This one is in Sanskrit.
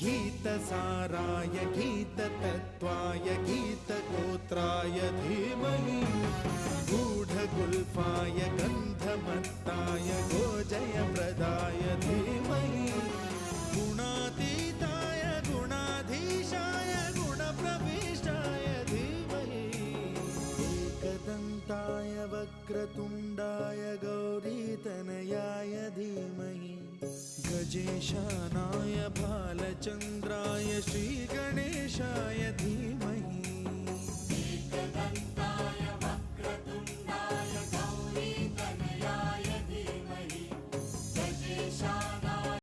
गीतसाराय गीततत्त्वाय गीतगोत्राय धीमहि गूढगुल्फाय गन्धमत्ताय गोजयप्रदाय धीमहि गुणातीताय गुणाधीशाय गुणप्रविष्टाय धीमहि एकदन्ताय वक्रतुण्डाय गौरीतनयाय धीमहि गजेशानाय भालचन्द्राय श्रीगणेशाय धीमहि